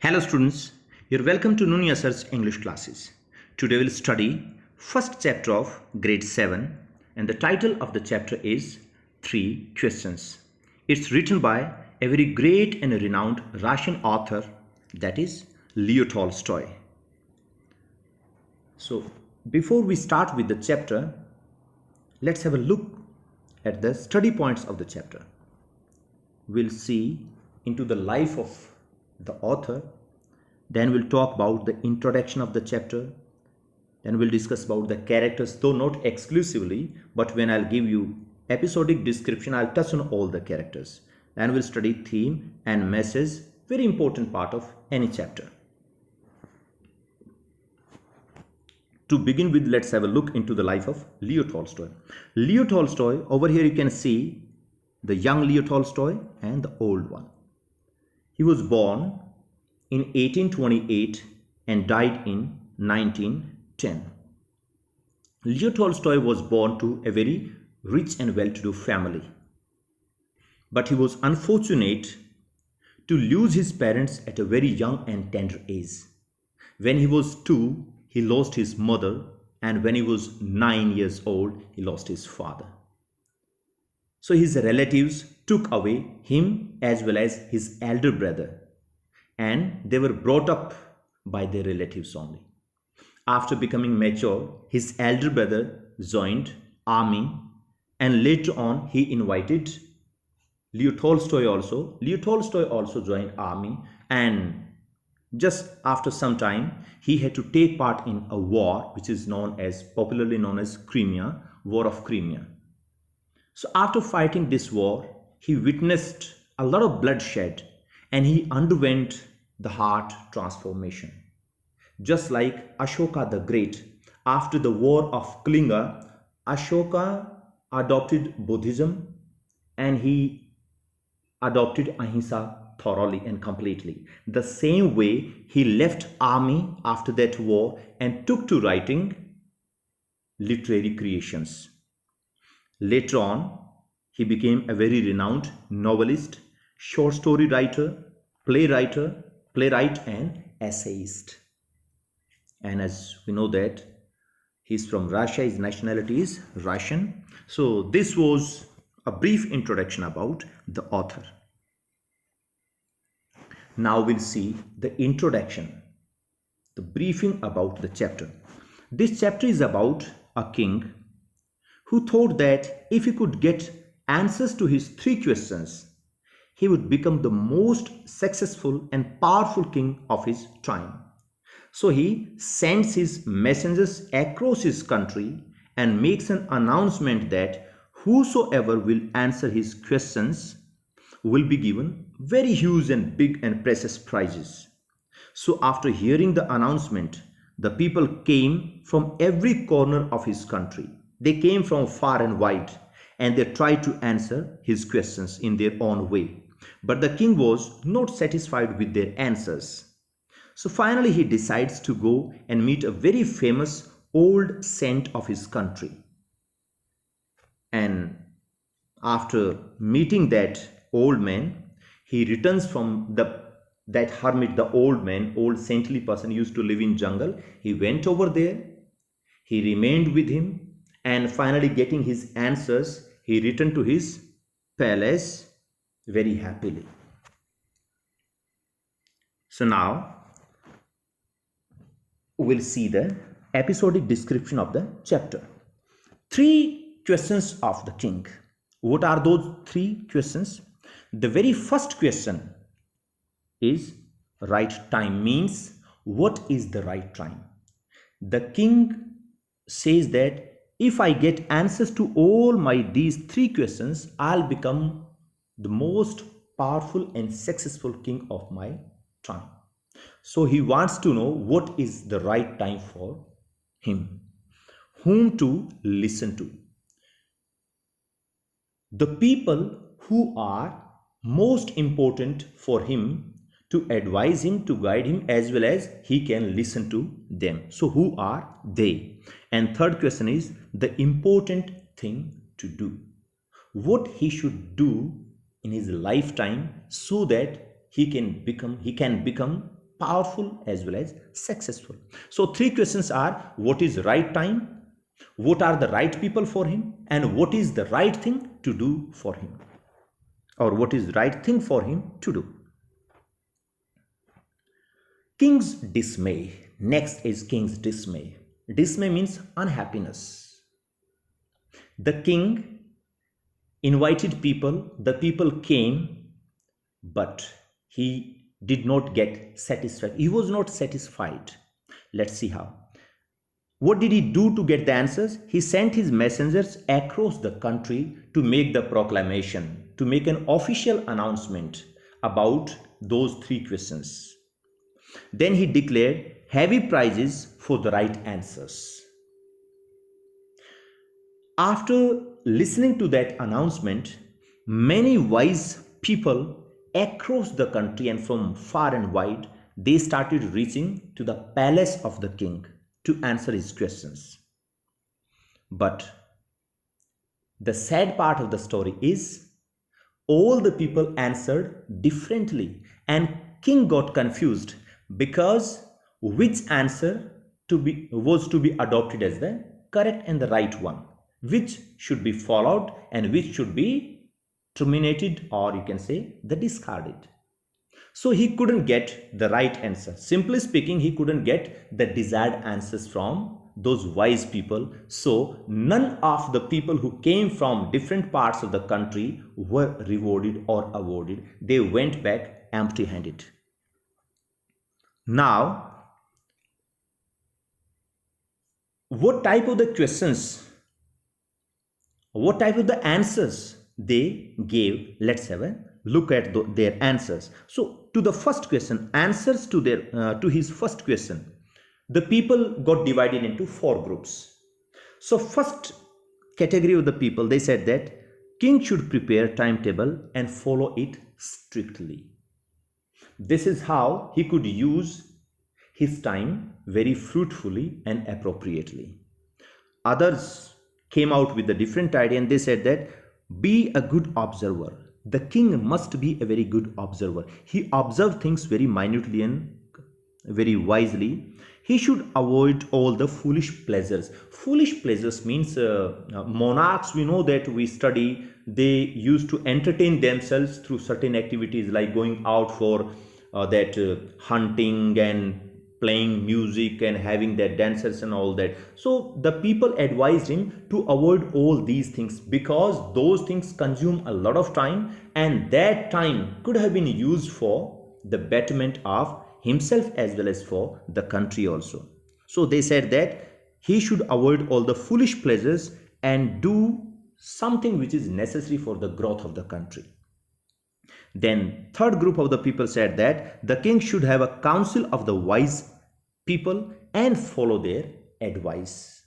Hello students, you're welcome to Nunia Sir's English classes. Today we'll study first chapter of grade 7 and the title of the chapter is Three Questions. It's written by a very great and renowned Russian author, that is Leo Tolstoy. So before we start with the chapter, let's have a look at the study points of the chapter. We'll see into the life of the author, then we'll talk about the introduction of the chapter, then we'll discuss about the characters, though not exclusively, but when I'll give you episodic description, I'll touch on all the characters. Then we'll study theme and message, very important part of any chapter. To begin with, let's have a look into the life of Leo Tolstoy. Leo Tolstoy, over here you can see the young Leo Tolstoy and the old one. He was born in 1828 and died in 1910. Leo Tolstoy was born to a very rich and well-to-do family. But he was unfortunate to lose his parents at a very young and tender age. When he was 2, he lost his mother, and when he was 9 years old, he lost his father. So his relatives took away him as well as his elder brother, and they were brought up by their relatives only. After becoming mature, his elder brother joined army, and later on he invited Leo Tolstoy also. Leo Tolstoy also joined army, and just after some time he had to take part in a war which is popularly known as Crimea, War of Crimea. So after fighting this war, he witnessed a lot of bloodshed and he underwent the heart transformation. Just like Ashoka the Great, after the war of Kalinga, Ashoka adopted Buddhism and he adopted Ahimsa thoroughly and completely. The same way he left army after that war and took to writing literary creations. Later on, he became a very renowned novelist, short story writer, playwright and essayist. And as we know that he's from Russia, his nationality is Russian. So this was a brief introduction about the author. Now we'll see the introduction, the briefing about the chapter. This chapter is about a king who thought that if he could get answers to his 3 questions, he would become the most successful and powerful king of his time. So he sends his messengers across his country and makes an announcement that whosoever will answer his questions will be given very huge and big and precious prizes. So after hearing the announcement, the people came from every corner of his country. They came from far and wide, and they tried to answer his questions in their own way. But the king was not satisfied with their answers. So finally he decides to go and meet a very famous old saint of his country. And after meeting that old man, he returns from that hermit, the old man, old saintly person used to live in jungle. He went over there, he remained with him, and finally getting his answers, he returned to his palace very happily. So now we'll see the episodic description of the chapter. 3 questions of the king. What are those 3 questions? The very first question is right time, means what is the right time? The king says that if I get answers to all these 3 questions, I'll become the most powerful and successful king of my time. So he wants to know what is the right time for him, whom to listen to. The people who are most important for him to advise him, to guide him, as well as he can listen to them. So who are they? And third question is the important thing to do. What he should do in his lifetime so that he can become powerful as well as successful. So three questions are: what is right time, what are the right people for him, and what is the right thing to do for him, or what is the right thing for him to do. King's dismay. Next is king's dismay. Dismay means unhappiness. The king invited people, the people came, but he did not get satisfied. He was not satisfied. Let's see how. What did he do to get the answers? He sent his messengers across the country to make the proclamation, to make an official announcement about those three questions. Then he declared heavy prizes for the right answers. After listening to that announcement, many wise people across the country and from far and wide, they started reaching to the palace of the king to answer his questions. But the sad part of the story is all the people answered differently, and king got confused because which answer was to be adopted as the correct and the right one, which should be followed and which should be terminated, or you can say the discarded. So he couldn't get the right answer. Simply speaking, he couldn't get the desired answers from those wise people. So none of the people who came from different parts of the country were rewarded or awarded. They went back empty-handed. Now, what type of the questions, what type of the answers they gave? Let's have a look at their answers. So to the first question, answers to his first question, the people got divided into four groups. So first category of the people, they said that king should prepare a timetable and follow it strictly. This is how he could use his time very fruitfully and appropriately. Others came out with a different idea, and they said that be a good observer. The king must be a very good observer. He observed things very minutely and very wisely. He should avoid all the foolish pleasures. Foolish pleasures means monarchs, we know that we study, they used to entertain themselves through certain activities like going out for hunting and playing music and having their dancers and all that. So the people advised him to avoid all these things because those things consume a lot of time, and that time could have been used for the betterment of himself as well as for the country also. So they said that he should avoid all the foolish pleasures and do something which is necessary for the growth of the country. Then third group of the people said that the king should have a council of the wise people and follow their advice.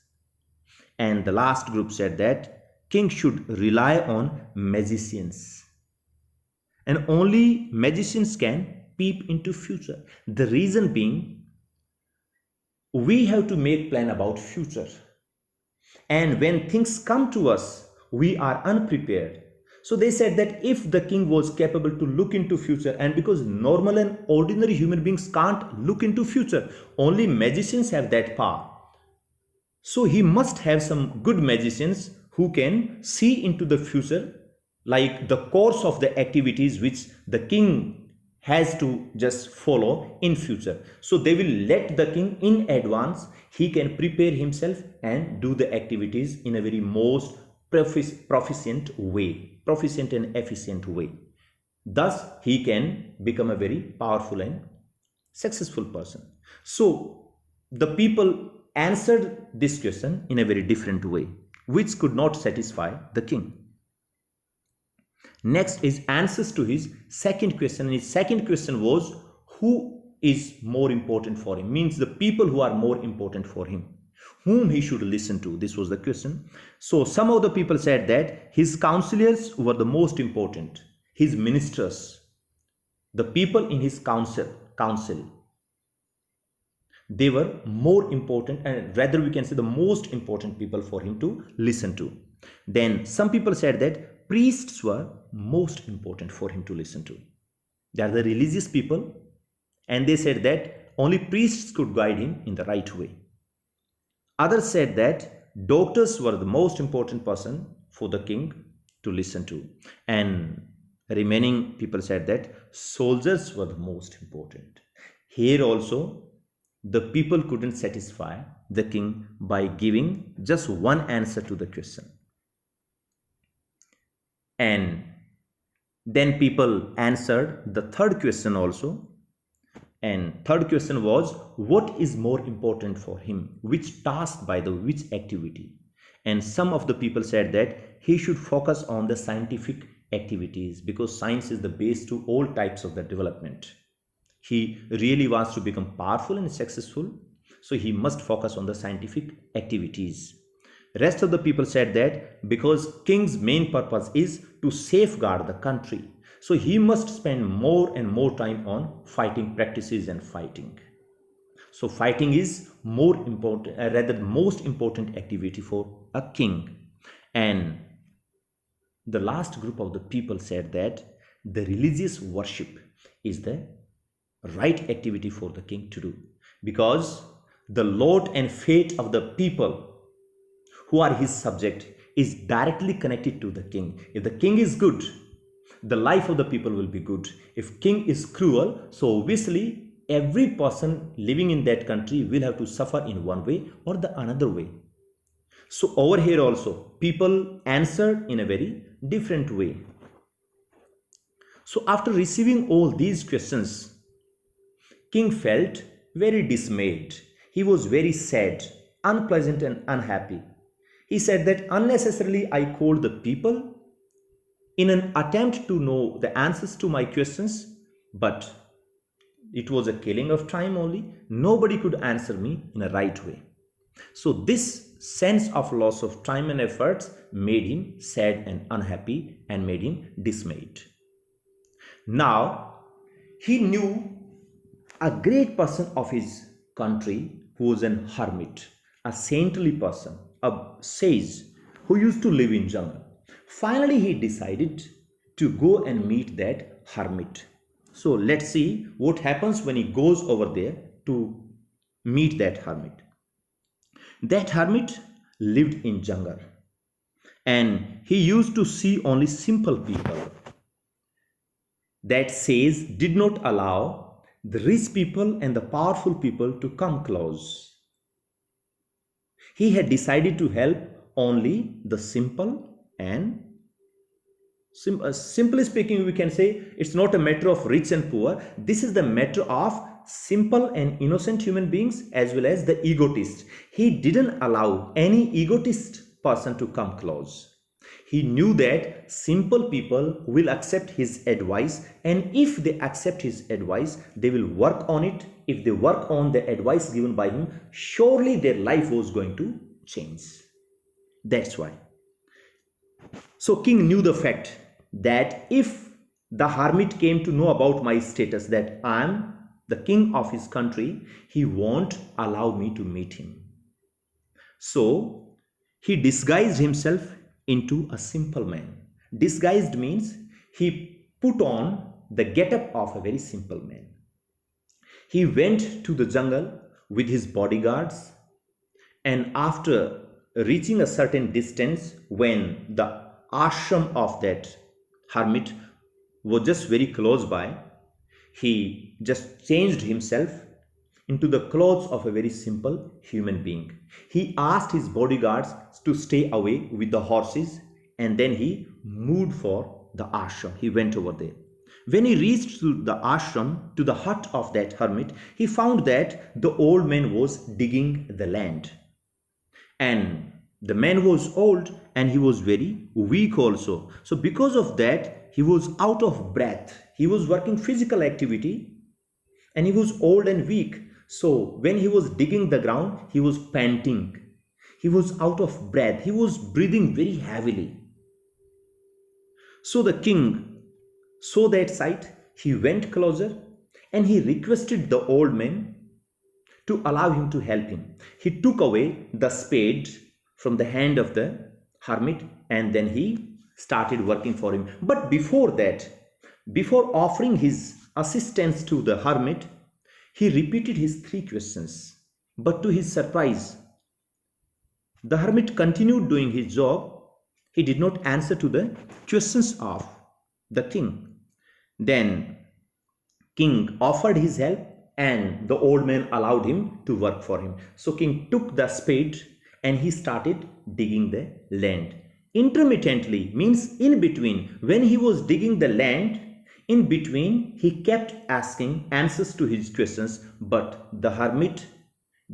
And the last group said that king should rely on magicians, and only magicians can peep into future. The reason being, we have to make plan about future, and when things come to us, we are unprepared. So they said that if the king was capable to look into future, and because normal and ordinary human beings can't look into future, only magicians have that power. So he must have some good magicians who can see into the future, like the course of the activities which the king has to just follow in future. So they will let the king in advance. He can prepare himself and do the activities in a very most proficient and efficient way. Thus he can become a very powerful and successful person. So the people answered this question in a very different way, which could not satisfy the king. Next is answers to his second question. And his second question was, who is more important for him? Means the people who are more important for him, whom he should listen to. This was the question. So some of the people said that his counselors were the most important, his ministers, the people in his council, they were more important, and rather we can say the most important people for him to listen to. Then some people said that priests were most important for him to listen to. They are the religious people, and they said that only priests could guide him in the right way. Others said that doctors were the most important person for the king to listen to, and remaining people said that soldiers were the most important. Here also, the people couldn't satisfy the king by giving just one answer to the question. And then people answered the third question also. And third question was, what is more important for him? Which task, by the way, which activity? And some of the people said that he should focus on the scientific activities because science is the base to all types of the development. He really wants to become powerful and successful, so he must focus on the scientific activities. Rest of the people said that because king's main purpose is to safeguard the country, so he must spend more and more time on fighting practices and fighting. So fighting is more important, rather the most important activity for a king. And the last group of the people said that the religious worship is the right activity for the king to do, because the lot and fate of the people who are his subject is directly connected to the king. If the king is good, the life of the people will be good. If king is cruel, so obviously every person living in that country will have to suffer in one way or the another way. So over here also people answered in a very different way. So after receiving all these questions, king felt very dismayed. He was very sad, unpleasant and unhappy. He said that unnecessarily I called the people in an attempt to know the answers to my questions, but it was a killing of time only. Nobody could answer me in a right way. So this sense of loss of time and efforts made him sad and unhappy and made him dismayed. Now he knew a great person of his country who was an hermit, a saintly person, a sage who used to live in jungle. Finally, he decided to go and meet that hermit. So let's see what happens when he goes over there to meet that hermit. That hermit lived in jungle, and he used to see only simple people. That sage did not allow the rich people and the powerful people to come close. He had decided to help only the simple and simply speaking, we can say it's not a matter of rich and poor. This is the matter of simple and innocent human beings as well as the egotists. He didn't allow any egotist person to come close. He knew that simple people will accept his advice, and if they accept his advice, they will work on it. If they work on the advice given by him, surely their life was going to change. That's why. So king knew the fact that if the hermit came to know about my status, that I am the king of his country, he won't allow me to meet him. So he disguised himself into a simple man. Disguised means he put on the getup of a very simple man. He went to the jungle with his bodyguards, and after reaching a certain distance, when the ashram of that hermit was just very close by, he just changed himself into the clothes of a very simple human being. He asked his bodyguards to stay away with the horses, and then he moved for the ashram. He went over there. When he reached to the ashram, to the hut of that hermit, he found that the old man was digging the land. And the man was old and he was very weak also. So because of that, he was out of breath. He was working physical activity and he was old and weak. So when he was digging the ground, he was panting. He was out of breath. He was breathing very heavily. So the king saw that sight. He went closer and he requested the old man to allow him to help him. He took away the spade from the hand of the hermit and then he started working for him. But before that, before offering his assistance to the hermit, He repeated his three questions, but to his surprise, the hermit continued doing his job. He did not answer to the questions of the king. Then king offered his help and the old man allowed him to work for him. So king took the spade and he started digging the land. Intermittently means in between. When he was digging the land, in between he kept asking answers to his questions, but the hermit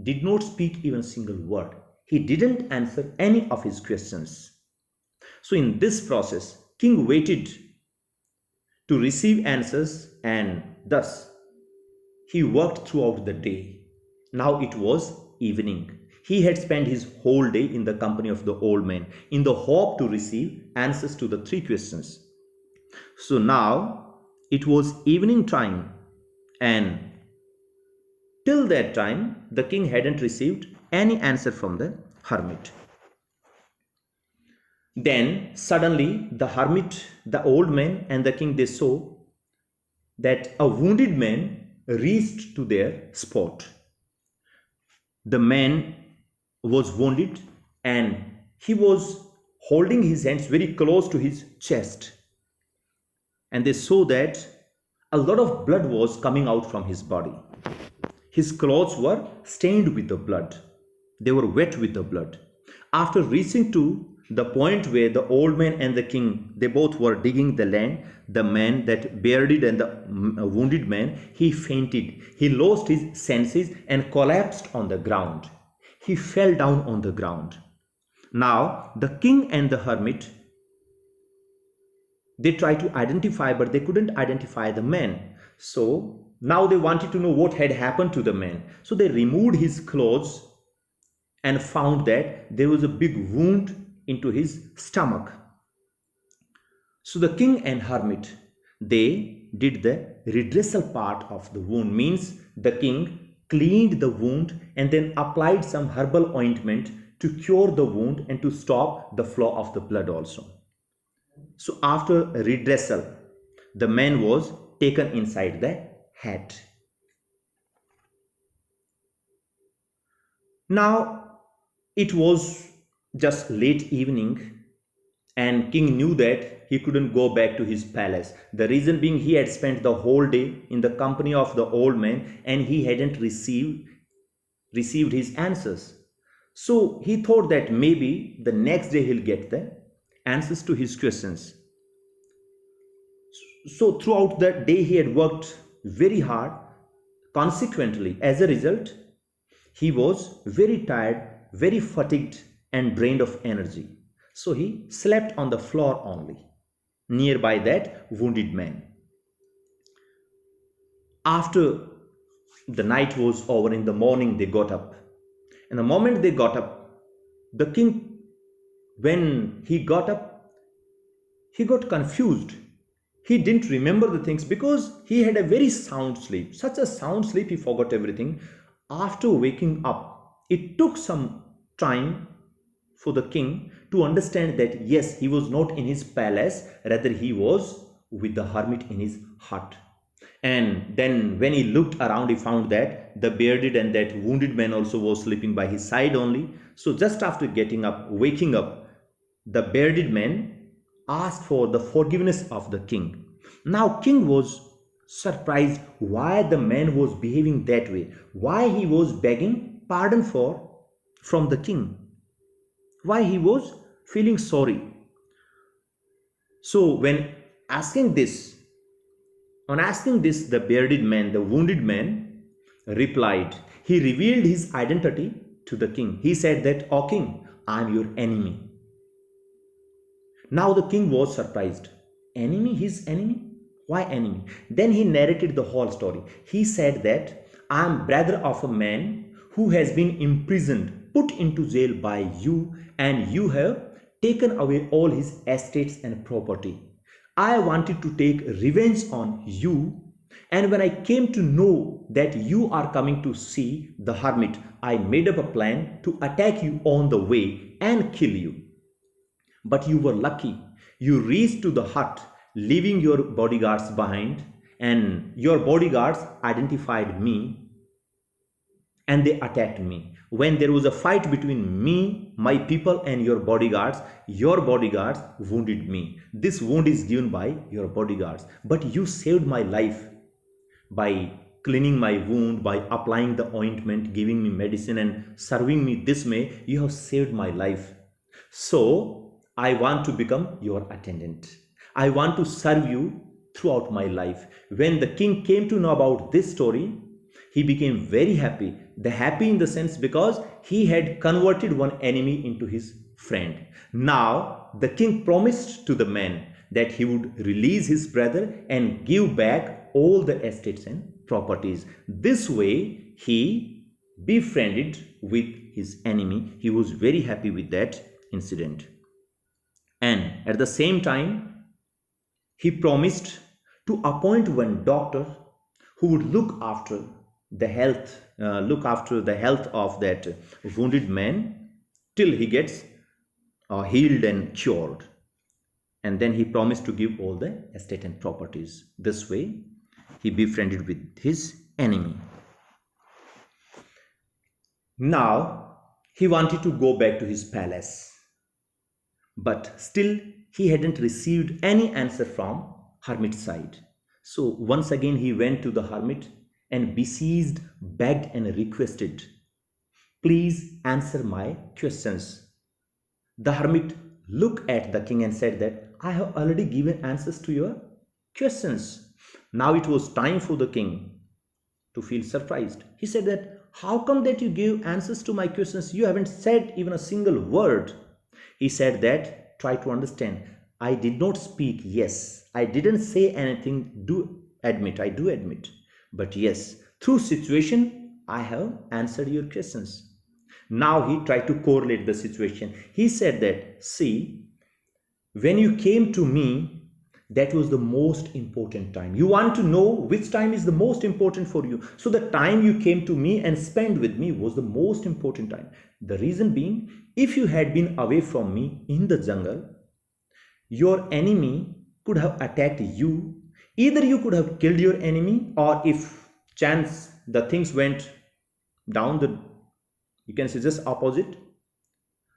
did not speak even a single word. He didn't answer any of his questions. So in this process, king waited to receive answers and thus he worked throughout the day. Now it was evening. He had spent his whole day in the company of the old man in the hope to receive answers to the three questions. So now it was evening time and till that time the king hadn't received any answer from the hermit. Then suddenly the hermit, the old man and the king, they saw that a wounded man reached to their spot. The man was wounded and he was holding his hands very close to his chest. And they saw that a lot of blood was coming out from his body. His clothes were stained with the blood. They were wet with the blood. After reaching to the point where the old man and the king, they both were digging the land, the man that buried and the wounded man, he fainted. He lost his senses and collapsed on the ground. He fell down on the ground. Now the king and the hermit, they tried to identify, but they couldn't identify the man. So now they wanted to know what had happened to the man. So they removed his clothes and found that there was a big wound into his stomach. So the king and hermit, they did the redressal part of the wound. Means the king cleaned the wound and then applied some herbal ointment to cure the wound and to stop the flow of the blood also. So after redressal, the man was taken inside the hut. Now it was just late evening and king knew that he couldn't go back to his palace. The reason being he had spent the whole day in the company of the old man and he hadn't received his answers. So he thought that maybe the next day he'll get the answers to his questions. So throughout the day he had worked very hard. Consequently, as a result, he was very tired, very fatigued and drained of energy. So he slept on the floor only, nearby that wounded man. After the night was over, in the morning they got up. And the moment they got up, the king, when he got up, he got confused. He didn't remember the things because he had a very sound sleep. Such a sound sleep, he forgot everything. After waking up, it took some time for the king to understand that yes, he was not in his palace, rather he was with the hermit in his hut. And then when he looked around, he found that the bearded and that wounded man also was sleeping by his side only. So just after waking up, the bearded man asked for the forgiveness of the king. Now king was surprised why the man was behaving that way, why he was begging pardon from the king, why he was feeling sorry. So when asking this, the bearded man, the wounded man replied. He revealed his identity to the king. He said that, "O king, I am your enemy." Now the king was surprised. Enemy? His enemy? Why enemy? Then he narrated the whole story. He said that, "I am brother of a man who has been imprisoned, put into jail by you, and you have taken away all his estates and property. I wanted to take revenge on you, and when I came to know that you are coming to see the hermit, I made up a plan to attack you on the way and kill you. But you were lucky. You reached to the hut, leaving your bodyguards behind, and your bodyguards identified me and they attacked me. When there was a fight between me, my people, and your bodyguards wounded me. This wound is given by your bodyguards, but you saved my life by cleaning my wound, by applying the ointment, giving me medicine, and serving me this way. You have saved my life. So I want to become your attendant. I want to serve you throughout my life. When the king came to know about this story, he became very happy. The happy in the sense because he had converted one enemy into his friend. Now the king promised to the man that he would release his brother and give back all the estates and properties. This way he befriended with his enemy. He was very happy with that incident. And at the same time, he promised to appoint one doctor who would look after the health of that wounded man till he gets healed and cured. And then he promised to give all the estate and properties. This way he befriended with his enemy. Now he wanted to go back to his palace, but still he hadn't received any answer from Hermit's side. So once again he went to the hermit and beseeched, begged and requested, please answer my questions. The hermit looked at the king and said that I have already given answers to your questions. Now it was time for the king to feel surprised. He said that how come that you give answers to my questions? You haven't said even a single word. He said that try to understand. I did not speak yes. I didn't say anything. I do admit. But yes, through situation, I have answered your questions. Now he tried to correlate the situation. He said that, see, when you came to me, that was the most important time. You want to know which time is the most important for you. So the time you came to me and spent with me was the most important time. The reason being, if you had been away from me in the jungle, your enemy could have attacked you. Either you could have killed your enemy, or if chance the things went down you can say just opposite.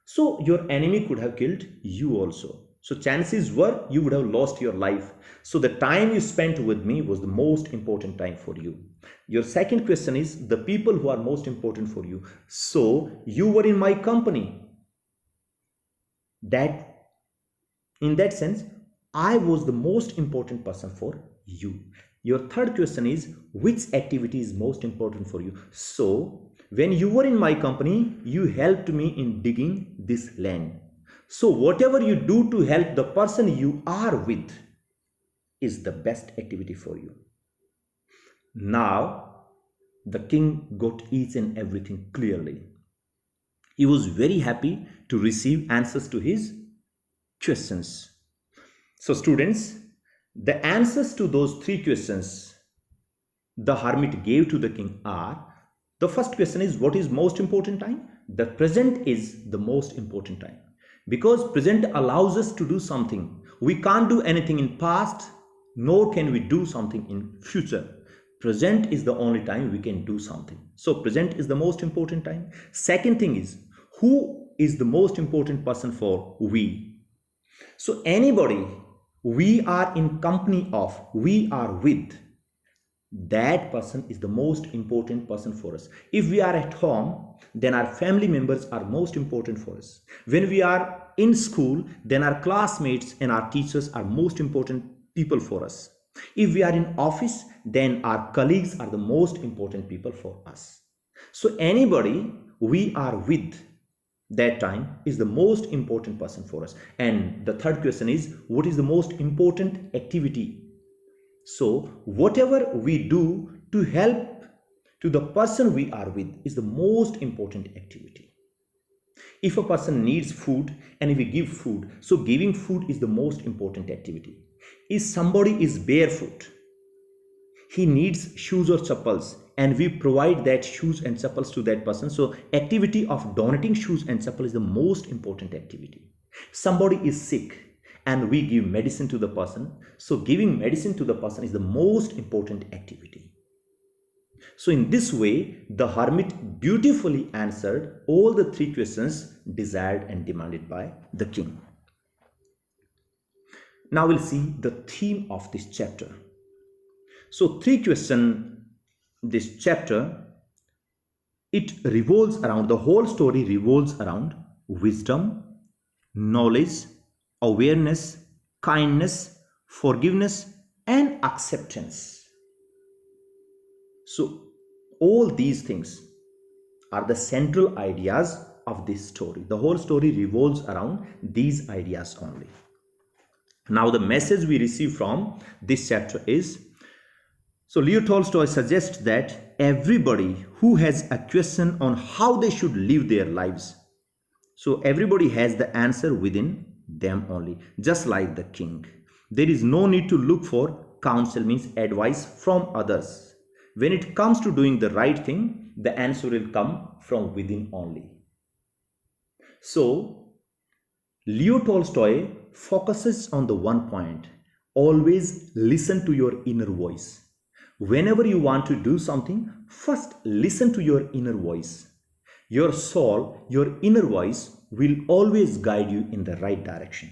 So your enemy could have killed you also. So chances were you would have lost your life. So the time you spent with me was the most important time for you. Your second question is the people who are most important for you. So you were in my company. That in that sense, I was the most important person for you. Your third question is which activity is most important for you. So when you were in my company, you helped me in digging this land. So whatever you do to help the person you are with is the best activity for you. Now the king got each and everything clearly. He was very happy to receive answers to his questions. So students, the answers to those three questions the hermit gave to the king are, the first question is what is most important time? The present is the most important time. Because present allows us to do something. We can't do anything in past, nor can we do something in future. Present is the only time we can do something. So present is the most important time. Second thing is, who is the most important person for we? So anybody we are in company of, we are with, that person is the most important person for us. If we are at home, then our family members are most important for us. When we are in school, then our classmates and our teachers are most important people for us. If we are in office, then our colleagues are the most important people for us. So anybody we are with that time is the most important person for us. And the third question is what is the most important activity? So whatever we do to help to the person we are with is the most important activity. If a person needs food and we give food, so giving food is the most important activity. If somebody is barefoot, he needs shoes or chappals, and we provide that shoes and chappals to that person. So activity of donating shoes and chappal is the most important activity. Somebody is sick and we give medicine to the person. So giving medicine to the person is the most important activity. So in this way, the hermit beautifully answered all the three questions desired and demanded by the king. Now we'll see the theme of this chapter. So three questions, this chapter, it revolves around, the whole story revolves around wisdom, knowledge, awareness, kindness, forgiveness, and acceptance. So all these things are the central ideas of this story. The whole story revolves around these ideas only. Now the message we receive from this chapter is, so Leo Tolstoy suggests that everybody who has a question on how they should live their lives, so everybody has the answer within them only, just like the king. There is no need to look for counsel, means advice from others. When it comes to doing the right thing, the answer will come from within only. So Leo Tolstoy focuses on the one point: always listen to your inner voice. Whenever you want to do something, first listen to your inner voice. Your soul, your inner voice will always guide you in the right direction.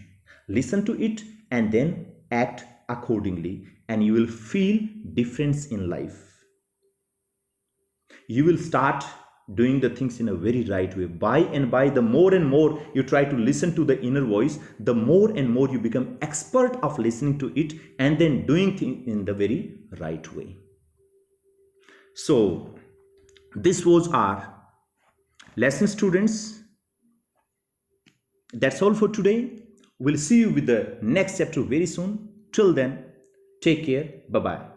Listen to it and then act accordingly, and you will feel difference in life. You will start doing the things in a very right way. By and by, the more and more you try to listen to the inner voice, the more and more you become expert of listening to it and then doing things in the very right way. So this was our lesson, students. That's all for today. We'll see you with the next chapter very soon. Till then, take care. Bye-bye.